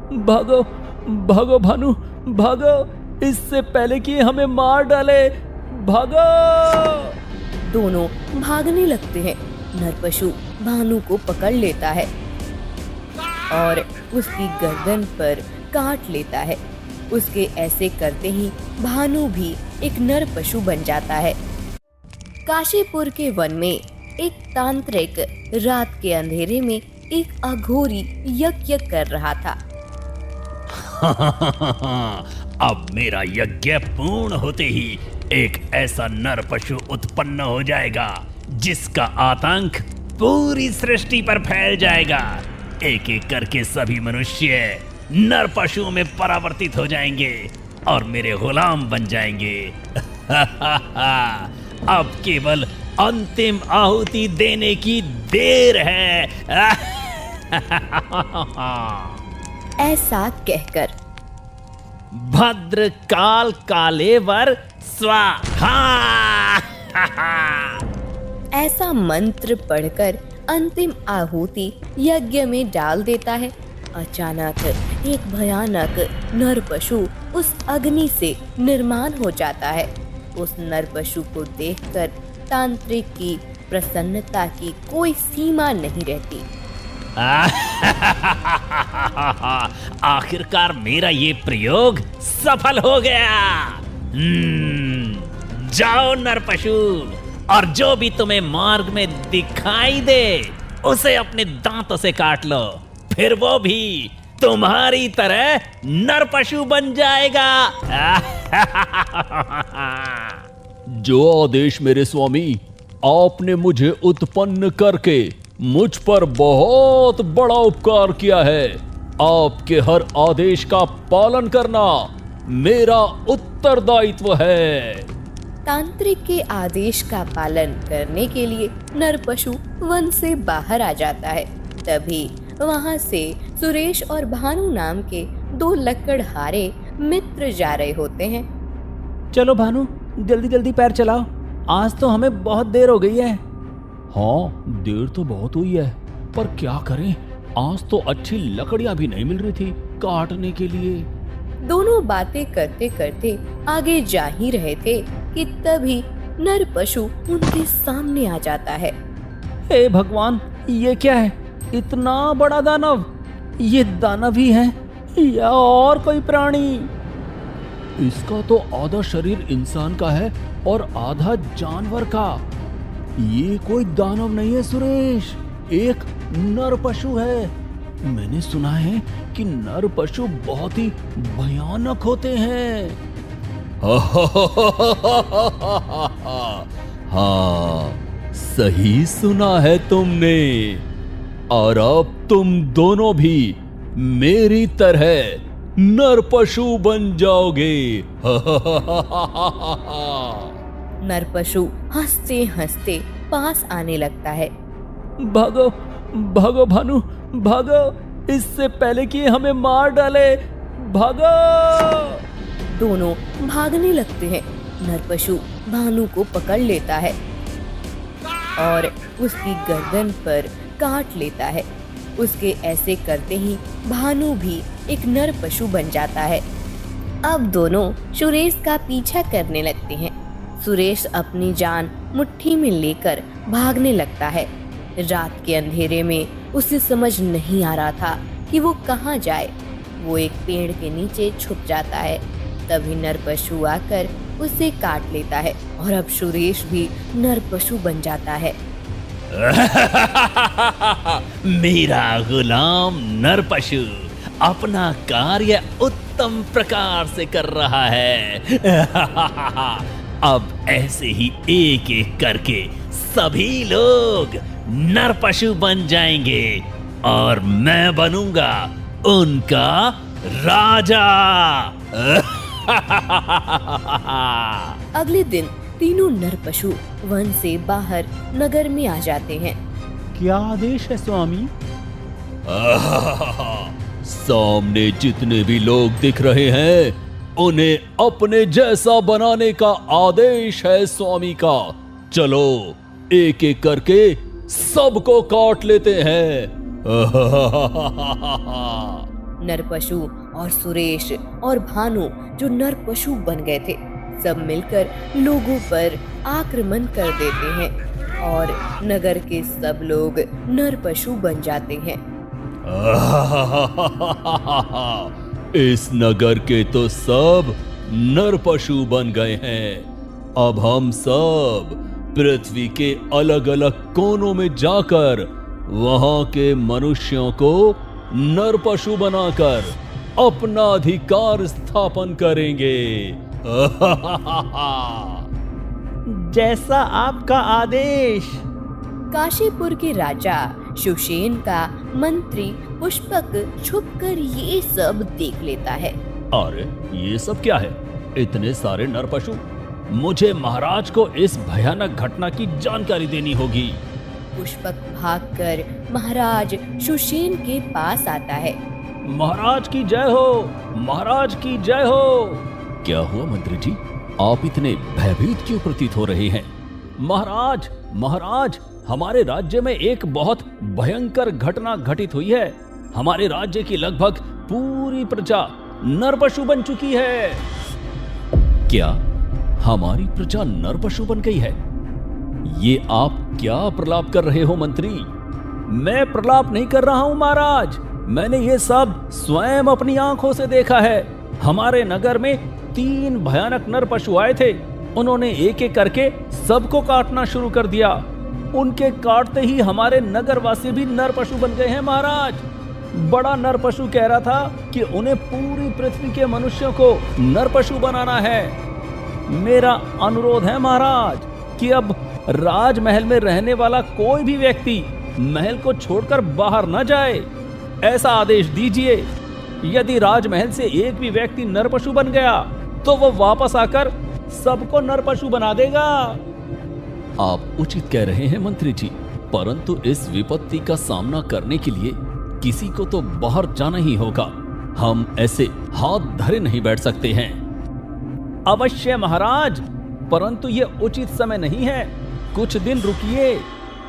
भागो भागो भानु, भागो, इससे पहले कि हमें मार डाले, भागो। दोनों भागने लगते हैं। नरपशु भानु को पकड़ लेता है और उसकी गर्दन पर काट लेता है। उसके ऐसे करते ही भानु भी एक नरपशु बन जाता है। काशीपुर के वन में एक तांत्रिक रात के अंधेरे में एक अघोरी यज्ञ कर रहा था। अब मेरा यज्ञ पूर्ण होते ही एक ऐसा नर पशु उत्पन्न हो जाएगा जिसका आतंक पूरी सृष्टि पर फैल जाएगा। एक एक करके सभी मनुष्य नर पशुओं में परावर्तित हो जाएंगे और मेरे गुलाम बन जाएंगे। अब केवल अंतिम आहुति देने की देर है। ऐसा कहकर भद्र काल कालेवर स्वाहा ऐसा मंत्र पढ़कर अंतिम आहुति यज्ञ में डाल देता है। अचानक एक भयानक नरपशु उस अग्नि से निर्माण हो जाता है। उस नरपशु को देखकर तांत्रिक की प्रसन्नता की कोई सीमा नहीं रहती। आखिरकार मेरा ये प्रयोग सफल हो गया। जाओ नरपशु, और जो भी तुम्हें मार्ग में दिखाई दे उसे अपने दांतों से काट लो, फिर वो भी तुम्हारी तरह नरपशु बन जाएगा। जो आदेश मेरे स्वामी, आपने मुझे उत्पन्न करके मुझ पर बहुत बड़ा उपकार किया है। आपके हर आदेश का पालन करना मेरा उत्तरदायित्व है। तांत्रिक के आदेश का पालन करने के लिए नरपशु वन से बाहर आ जाता है। तभी वहां से सुरेश और भानु नाम के दो लकड़हारे मित्र जा रहे होते हैं। चलो भानु, जल्दी जल्दी पैर चलाओ, आज तो हमें बहुत देर हो गई है। हाँ, देर तो बहुत हुई है, पर क्या करें, आज तो अच्छी लकड़ियां भी नहीं मिल रही थी काटने के लिए। दोनों बातें करते करते आगे जा ही रहे थे कि तभी नरपशु उनके सामने आ जाता है। हे भगवान, ये क्या है? इतना बड़ा दानव? ये दानव ही है या और कोई प्राणी? इसका तो आधा शरीर इंसान का है और आधा जानवर का। ये कोई दानव नहीं है सुरेश, एक नर पशु है। मैंने सुना है कि नर पशु बहुत ही भयानक होते हैं। हाँ, सही सुना है तुमने, और अब तुम दोनों भी मेरी तरह नर पशु बन जाओगे। नरपशु हंसते हंसते पास आने लगता है। भागो भागो भानु, भागो, इससे पहले कि हमें मार डाले, भागो। दोनों भागने लगते हैं। नरपशु भानु को पकड़ लेता है और उसकी गर्दन पर काट लेता है। उसके ऐसे करते ही भानु भी एक नरपशु बन जाता है। अब दोनों सुरेश का पीछा करने लगते हैं। सुरेश अपनी जान मुट्ठी में लेकर भागने लगता है। रात के अंधेरे में उसे समझ नहीं आ रहा था कि वो कहाँ जाए। वो एक पेड़ के नीचे छुप जाता है। तभी नरपशु आकर उसे काट लेता है और अब सुरेश भी नरपशु बन जाता है। मेरा गुलाम नरपशु अपना कार्य उत्तम प्रकार से कर रहा है। अब ऐसे ही एक एक करके सभी लोग नरपशु बन जाएंगे और मैं बनूंगा उनका राजा। अगले दिन तीनों नरपशु वन से बाहर नगर में आ जाते हैं। क्या आदेश है स्वामी? सामने जितने भी लोग दिख रहे हैं उन्हें अपने जैसा बनाने का आदेश है स्वामी का। चलो एक एक करके सबको काट लेते हैं। नरपशु और सुरेश और भानु जो नरपशु बन गए थे, सब मिलकर लोगों पर आक्रमण कर देते हैं और नगर के सब लोग नरपशु बन जाते हैं। इस नगर के तो सब नरपशु बन गए हैं। अब हम सब पृथ्वी के अलग अलग कोनों में जाकर वहां के मनुष्यों को नरपशु बनाकर अपना अधिकार स्थापन करेंगे। जैसा आपका आदेश। काशीपुर के राजा सुषेण का मंत्री पुष्पक छुपकर ये सब देख लेता है। अरे ये सब क्या है? इतने सारे नरपशु। मुझे महाराज को इस भयानक घटना की जानकारी देनी होगी। पुष्पक भागकर महाराज सुषेण के पास आता है। महाराज की जय हो, महाराज की जय हो। क्या हुआ मंत्री जी, आप इतने भयभीत क्यों प्रतीत हो रहे हैं? महाराज, महाराज, हमारे राज्य में एक बहुत भयंकर घटना घटित हुई है। हमारे राज्य की लगभग पूरी प्रजा नरपशु बन चुकी है। क्या हमारी प्रजा नरपशु बन गई है? ये आप क्या प्रलाप कर रहे हो मंत्री? मैं प्रलाप नहीं कर रहा हूं महाराज, मैंने ये सब स्वयं अपनी आंखों से देखा है। हमारे नगर में 3 भयानक नरपशु आए थे। उन्होंने एक एक करके सबको काटना शुरू कर दिया। उनके काटते ही हमारे नगरवासी भी नरपशु बन गए हैं महाराज। बड़ा नरपशु कह रहा था कि उन्हें पूरी पृथ्वी के मनुष्यों को नरपशु बनाना है। मेरा अनुरोध है महाराज कि अब राजमहल में रहने वाला कोई भी व्यक्ति महल को छोड़कर बाहर न जाए, ऐसा आदेश दीजिए। यदि राजमहल से एक भी व्यक्ति नरपशु बन गया तो वो वापस आकर सबको नरपशु बना देगा। आप उचित कह रहे हैं मंत्री जी, परंतु इस विपत्ति का सामना करने के लिए किसी को तो बाहर जाना ही होगा। हम ऐसे हाथ धरे नहीं बैठ सकते हैं। अवश्य महाराज, परंतु ये उचित समय नहीं है। कुछ दिन रुकिए,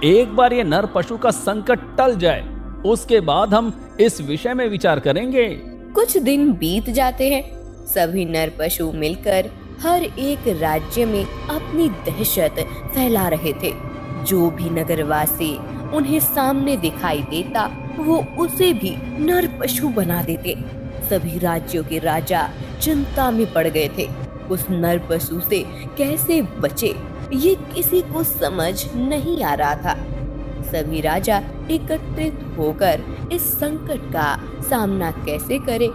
एक बार ये नरपशु का संकट टल जाए, उसके बाद हम इस विषय में विचार करेंगे। कुछ दिन बीत जाते हैं। सभी नरपशु मिलकर हर एक राज्य में अपनी दहशत फैला रहे थे। जो भी नगरवासी उन्हें सामने दिखाई देता वो उसे भी नरपशु बना देते। सभी राज्यों के राजा चिंता में पड़ गए थे। उस नरपशु से कैसे बचे ये किसी को समझ नहीं आ रहा था। सभी राजा एकत्रित होकर इस संकट का सामना कैसे करें,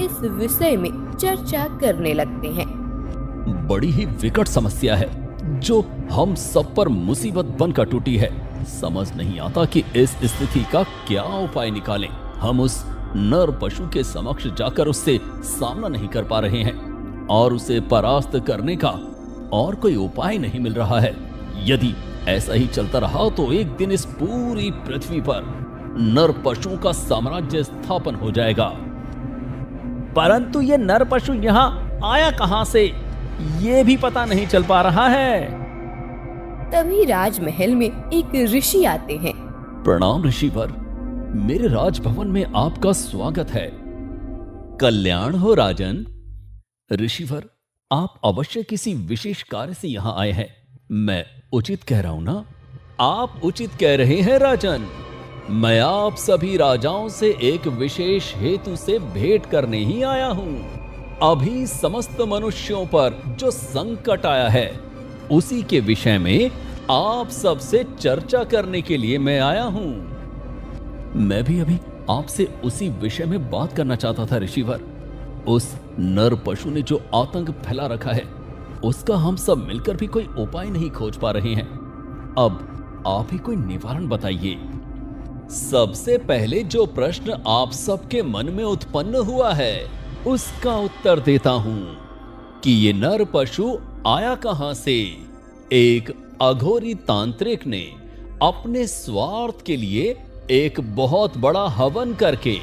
इस विषय में चर्चा करने लगते हैं। बड़ी ही विकट समस्या है जो हम सब पर मुसीबत बनकर टूटी है। समझ नहीं आता कि इस स्थिति का क्या उपाय निकालें। हम उस नरपशु के समक्ष जाकर उससे सामना नहीं कर पा रहे हैं और उसे परास्त करने का और कोई उपाय नहीं मिल रहा है। यदि ऐसा ही चलता रहा तो एक दिन इस पूरी पृथ्वी पर नरपशुओं का साम्राज्य स्थापन हो जाएगा। परंतु ये नरपशु यहाँ आया कहां से, ये भी पता नहीं चल पा रहा है। तभी राजमहल में एक ऋषि आते हैं। प्रणाम ऋषिवर, मेरे राजभवन में आपका स्वागत है। कल्याण हो राजन। ऋषिवर, आप अवश्य किसी विशेष कार्य से यहाँ आए हैं। मैं उचित कह रहा हूं ना? आप उचित कह रहे हैं राजन। मैं आप सभी राजाओं से एक विशेष हेतु से भेंट करने ही आया हूं। अभी समस्त मनुष्यों पर जो संकट आया है उसी के विषय में आप सबसे चर्चा करने के लिए मैं आया हूं। मैं भी अभी आपसे उसी विषय में बात करना चाहता था ऋषिवर। उस नरपशु ने जो आतंक फैला रखा है उसका हम सब मिलकर भी कोई उपाय नहीं खोज पा रहे हैं। अब आप ही कोई निवारण बताइए। सबसे पहले जो प्रश्न आप सबके मन में उत्पन्न हुआ है उसका उत्तर देता हूं कि ये नरपशु आया कहां से। एक अघोरी तांत्रिक ने अपने स्वार्थ के लिए एक बहुत बड़ा हवन करके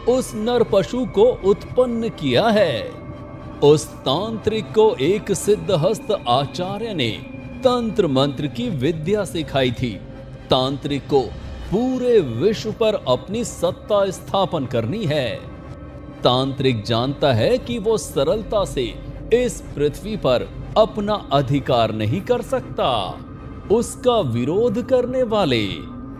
उस नरपशु को उत्पन्न किया है। उस तांत्रिक को एक सिद्धहस्त आचार्य ने तंत्र मंत्र की विद्या सिखाई थी। तांत्रिक को पूरे विश्व पर अपनी सत्ता स्थापन करनी है। तांत्रिक जानता है कि वो सरलता से इस पृथ्वी पर अपना अधिकार नहीं कर सकता। उसका विरोध करने वाले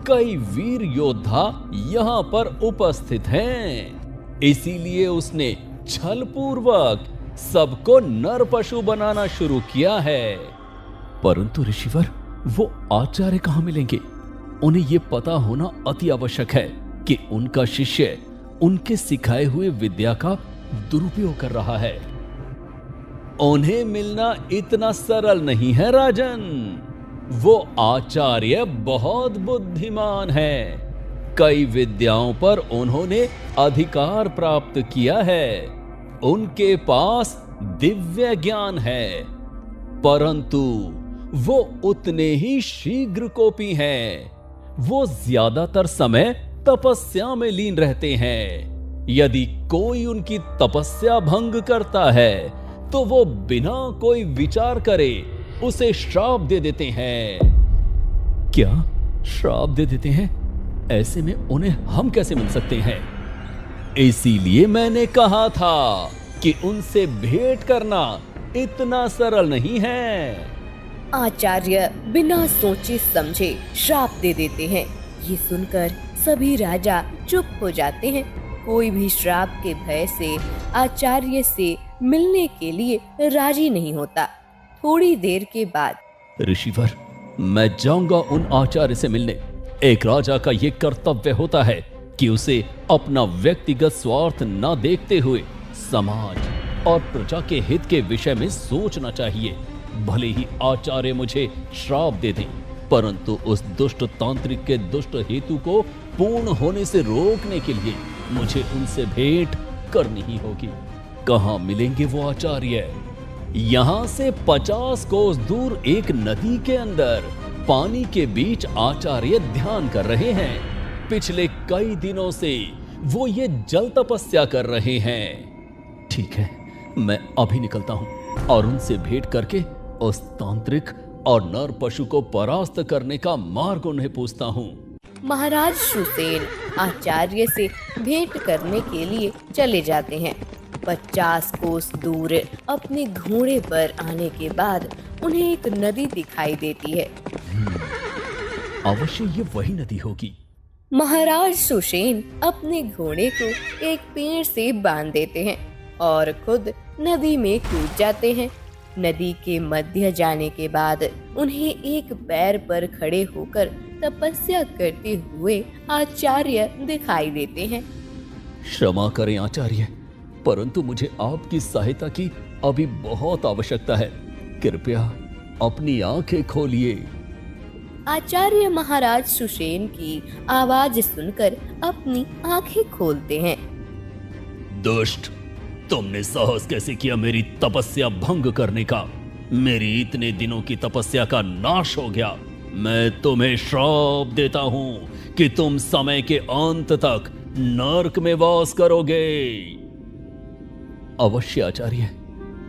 कई वीर योद्धा यहाँ पर उपस्थित हैं। इसीलिए उसने छलपूर्वक सबको नर पशु बनाना शुरू किया है। परंतु ऋषिवर, वो आचार्य कहाँ मिलेंगे? उन्हें ये पता होना अति आवश्यक है कि उनका शिष्य उनके सिखाए हुए विद्या का दुरुपयोग कर रहा है। उन्हें मिलना इतना सरल नहीं है राजन। वो आचार्य बहुत बुद्धिमान है। कई विद्याओं पर उन्होंने अधिकार प्राप्त किया है। उनके पास दिव्य ज्ञान है, परंतु वो उतने ही शीघ्र कोपी हैं। वो ज्यादातर समय तपस्या में लीन रहते हैं। यदि कोई उनकी तपस्या भंग करता है तो वो बिना कोई विचार करे उसे श्राप दे देते हैं। क्या श्राप दे देते हैं? ऐसे में उन्हें हम कैसे मिल सकते हैं? इसीलिए मैंने कहा था कि उनसे भेंट करना इतना सरल नहीं है। आचार्य बिना सोचे समझे श्राप दे देते हैं। ये सुनकर सभी राजा चुप हो जाते हैं। कोई भी श्राप के भय से आचार्य से मिलने के लिए राजी नहीं होता। थोड़ी देर के बाद, ऋषिवर, मैं जाऊंगा उन आचार्य से मिलने। एक राजा का ये कर्तव्य होता है कि उसे अपना व्यक्तिगत स्वार्थ न देखते हुए समाज और प्रजा के हित के विषय में सोचना चाहिए। भले ही आचार्य मुझे श्राप दे दें, परंतु उस दुष्ट तांत्रिक के दुष्ट हेतु को पूर्ण होने से रोकने के लिए मुझे उनसे भेंट करनी ही होगी। कहाँ मिलेंगे वो आचार्य? यहाँ से 50 कोस दूर एक नदी के अंदर पानी के बीच आचार्य ध्यान कर रहे हैं। पिछले कई दिनों से वो ये जल तपस्या कर रहे हैं। ठीक है, मैं अभी निकलता हूँ और उनसे भेंट करके उस तांत्रिक और नर पशु को परास्त करने का मार्ग उन्हें पूछता हूँ। महाराज सुसेन आचार्य से भेंट करने के लिए चले जाते हैं। 50 कोस दूर अपने घोड़े पर आने के बाद उन्हें एक नदी दिखाई देती है। अवश्य ये वही नदी होगी। महाराज सुसेन अपने घोड़े को एक पेड़ से बांध देते हैं और खुद नदी में कूद जाते हैं। नदी के मध्य जाने के बाद उन्हें एक पैर पर खड़े होकर तपस्या करते हुए आचार्य दिखाई देते हैं। क्षमा करें आचार्य, परंतु मुझे आपकी सहायता की अभी बहुत आवश्यकता है। कृपया अपनी आंखें खोलिए। आचार्य महाराज सुसेन की आवाज सुनकर अपनी आंखें खोलते हैं। दुष्ट, तुमने साहस कैसे किया मेरी तपस्या भंग करने का? मेरी इतने दिनों की तपस्या का नाश हो गया। मैं तुम्हें श्राप देता हूँ कि तुम समय के अंत तक नरक में वास करोगे। अवश्य आचार्य,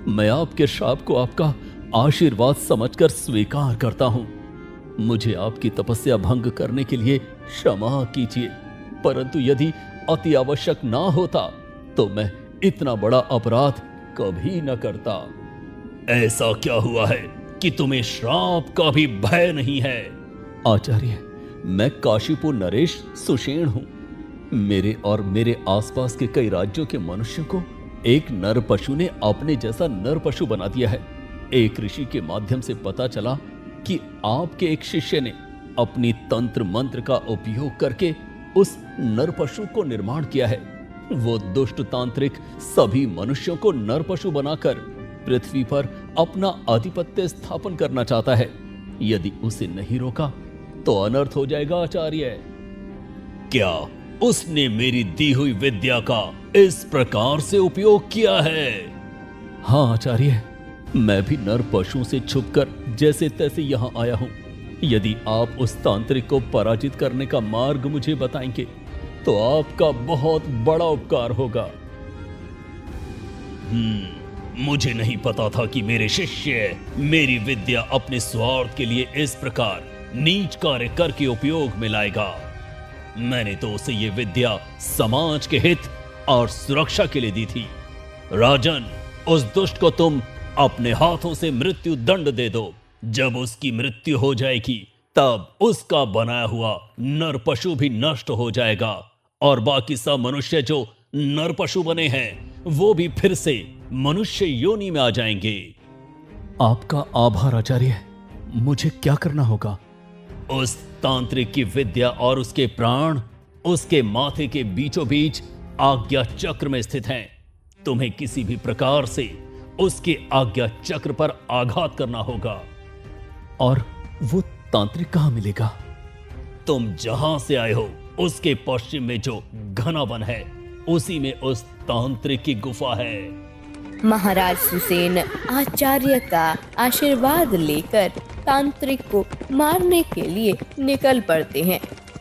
मैं आपके श्राप को आपका आशीर्वाद समझकर स्वीकार करता हूँ। मुझे आपकी तपस्या भंग करने के लिए क्षमा कीजिए, परंतु यदि अति आवश्यक ना होता तो मैं इतना बड़ा अपराध कभी न करता। ऐसा क्या हुआ है कि तुम्हें श्राप का भी भय नहीं है? आचार्य, मैं काशीपुर नरेश सुषेण हूँ। मेरे और मेरे आसपास के कई राज्यों के मनुष्यों को एक नर पशु ने अपने जैसा नर पशु बना दिया है। एक ऋषि के माध्यम से पता चला कि आपके एक शिष्य ने अपनी तंत्र मंत्र का उपयोग करके उस नर पशु को निर्माण किया है। वो दुष्ट तांत्रिक सभी मनुष्यों को नर पशु बनाकर पृथ्वी पर अपना आधिपत्य स्थापन करना चाहता है। यदि उसे नहीं रोका तो अनर्थ हो जाएगा आचार्य। क्या उसने मेरी दी हुई विद्या का इस प्रकार से उपयोग किया है? हाँ आचार्य, मैं भी नर पशुओं से छुपकर जैसे तैसे यहाँ आया हूँ। यदि आप उस तांत्रिक को पराजित करने का मार्ग मुझे बताएंगे तो आपका बहुत बड़ा उपकार होगा। मुझे नहीं पता था कि मेरे शिष्य मेरी विद्या अपने स्वार्थ के लिए इस प्रकार नीच कार्य करके उपयोग में लाएगा। मैंने तो उसे ये विद्या समाज के हित और सुरक्षा के लिए दी थी। राजन, उस दुष्ट को तुम अपने हाथों से मृत्यु दंड दे दो। जब उसकी मृत्यु हो जाएगी तब उसका बनाया हुआ नर पशु भी नष्ट हो जाएगा और बाकी सब मनुष्य जो नर पशु बने हैं वो भी फिर से मनुष्य योनि में आ जाएंगे। आपका आभार आचार्य। मुझे क्या करना होगा? उस तांत्रिक की विद्या और उसके प्राण उसके माथे के बीचों बीच आज्ञा चक्र में स्थित हैं। तुम्हें किसी भी प्रकार से उसके आज्ञा चक्र पर आघात करना होगा। और वो तांत्रिक कहाँ मिलेगा? तुम जहां से आए हो उसके पश्चिम में जो घना वन है उसी में उस तांत्रिक की गुफा है। महाराज सुसेन आचार्य का आशीर्वाद लेकर तांत्रिक को मारने के लिए निकल पड़ते हैं।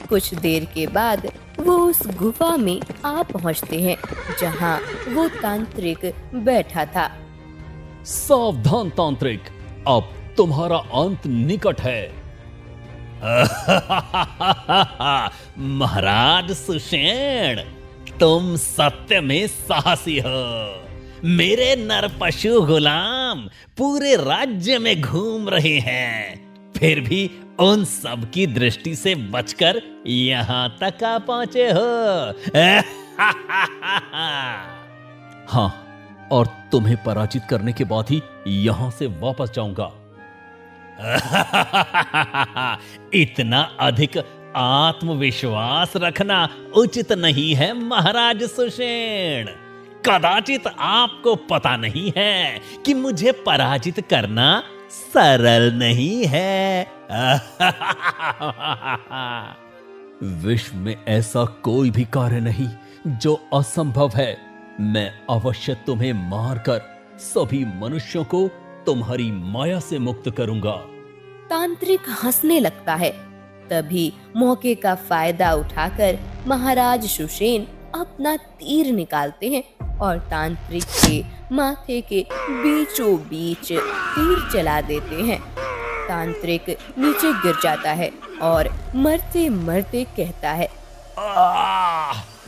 कुछ देर के बाद वो उस गुफा में आ पहुंचते हैं जहां वो तांत्रिक बैठा था। सावधान तांत्रिक, अब तुम्हारा अंत निकट है। महाराज सुषेण, तुम सत्य में साहसी हो। मेरे नर पशु गुलाम पूरे राज्य में घूम रहे हैं, फिर भी उन सब की दृष्टि से बचकर यहाँ तक आ पहुंचे हो। हाँ, और तुम्हें पराजित करने के बाद ही यहां से वापस जाऊंगा। इतना अधिक आत्मविश्वास रखना उचित नहीं है महाराज सुषेण। कदाचित आपको पता नहीं है कि मुझे पराजित करना सरल नहीं है। विश्व में ऐसा कोई भी कार्य नहीं जो असंभव है। मैं अवश्य तुम्हें मारकर सभी मनुष्यों को तुम्हारी माया से मुक्त करूंगा। तांत्रिक हंसने लगता है। तभी मौके का फायदा उठाकर महाराज सुषेण अपना तीर निकालते हैं और तांत्रिक के माथे के बीचों बीच तीर चला देते हैं। तांत्रिक नीचे गिर जाता है और मरते मरते कहता है,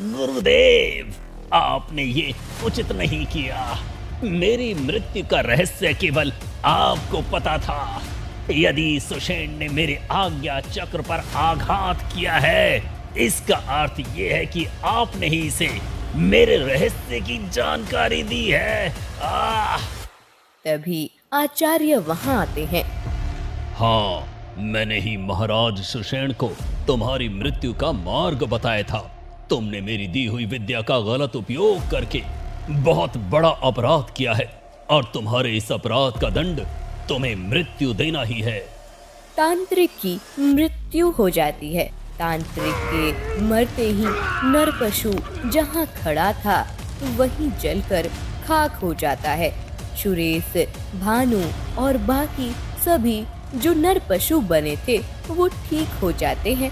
गुरुदेव, आपने ये उचित नहीं किया। मेरी मृत्यु का रहस्य केवल आपको पता था। यदि सुषेण ने मेरे आज्ञा चक्र पर आघात किया है, इसका अर्थ ये है कि आपने ही इसे मेरे रहस्य की जानकारी दी है। तभी आचार्य वहां आते हैं। हाँ, मैंने ही महाराज सुषेण को तुम्हारी मृत्यु का मार्ग बताया था। तुमने मेरी दी हुई विद्या का गलत उपयोग करके बहुत बड़ा अपराध किया है और तुम्हारे इस अपराध का दंड तुम्हें मृत्यु देना ही है। तांत्रिक की मृत्यु हो जाती है। तांत्रिक के मरते ही नर पशु जहाँ खड़ा था वहीं जलकर खाक हो जाता है। सुरेश, भानु और बाकी सभी जो नर पशु बने थे वो ठीक हो जाते हैं।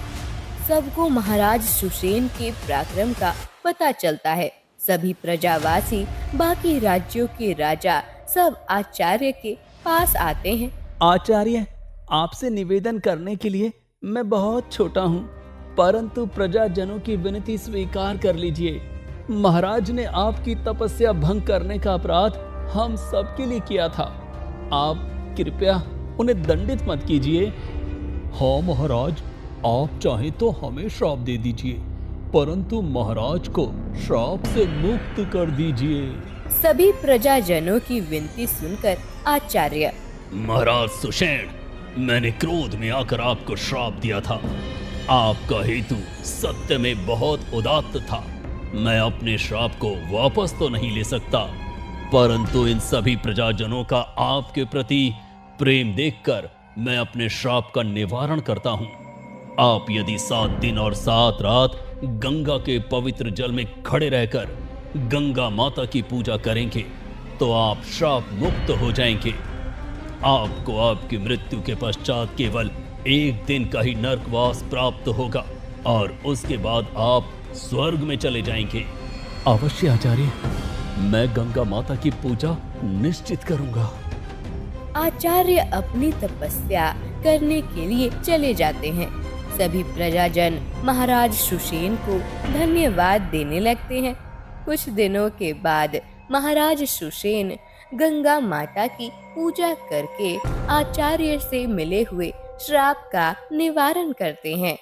सबको महाराज सुषेण के पराक्रम का पता चलता है। सभी प्रजावासी, बाकी राज्यों के राजा सब आचार्य के पास आते हैं। आचार्य, आपसे निवेदन करने के लिए मैं बहुत छोटा हूँ, परंतु प्रजाजनों की विनती स्वीकार कर लीजिए। महाराज ने आपकी तपस्या भंग करने का अपराध हम सबके लिए किया था। आप कृपया उन्हें दंडित मत कीजिए। हाँ महाराज, आप चाहें तो हमें श्राप दे दीजिए, परंतु महाराज को श्राप से मुक्त कर दीजिए। सभी प्रजाजनों की विनती सुनकर आचार्य, महाराज सुषेण, मैंने क्रोध में आकर आपको श्राप दिया था। आपका हेतु सत्य में बहुत उदात्त था। मैं अपने श्राप को वापस तो नहीं ले सकता, परंतु इन सभी प्रजाजनों का आपके प्रति प्रेम देखकर मैं अपने श्राप का निवारण करता हूँ। आप यदि 7 दिन और 7 रात गंगा के पवित्र जल में खड़े रहकर गंगा माता की पूजा करेंगे तो आप श्राप मुक्त हो जाएंगे। आपको आपकी मृत्यु के पश्चात केवल 1 दिन का ही नरकवास प्राप्त होगा और उसके बाद आप स्वर्ग में चले जाएंगे। अवश्य आचार्य, मैं गंगा माता की पूजा निश्चित करूंगा। आचार्य अपनी तपस्या करने के लिए चले जाते हैं। सभी प्रजाजन महाराज सुषेण को धन्यवाद देने लगते हैं। कुछ दिनों के बाद महाराज सुषेण गंगा माता की पूजा करके आचार्य से मिले हुए श्राप का निवारण करते हैं।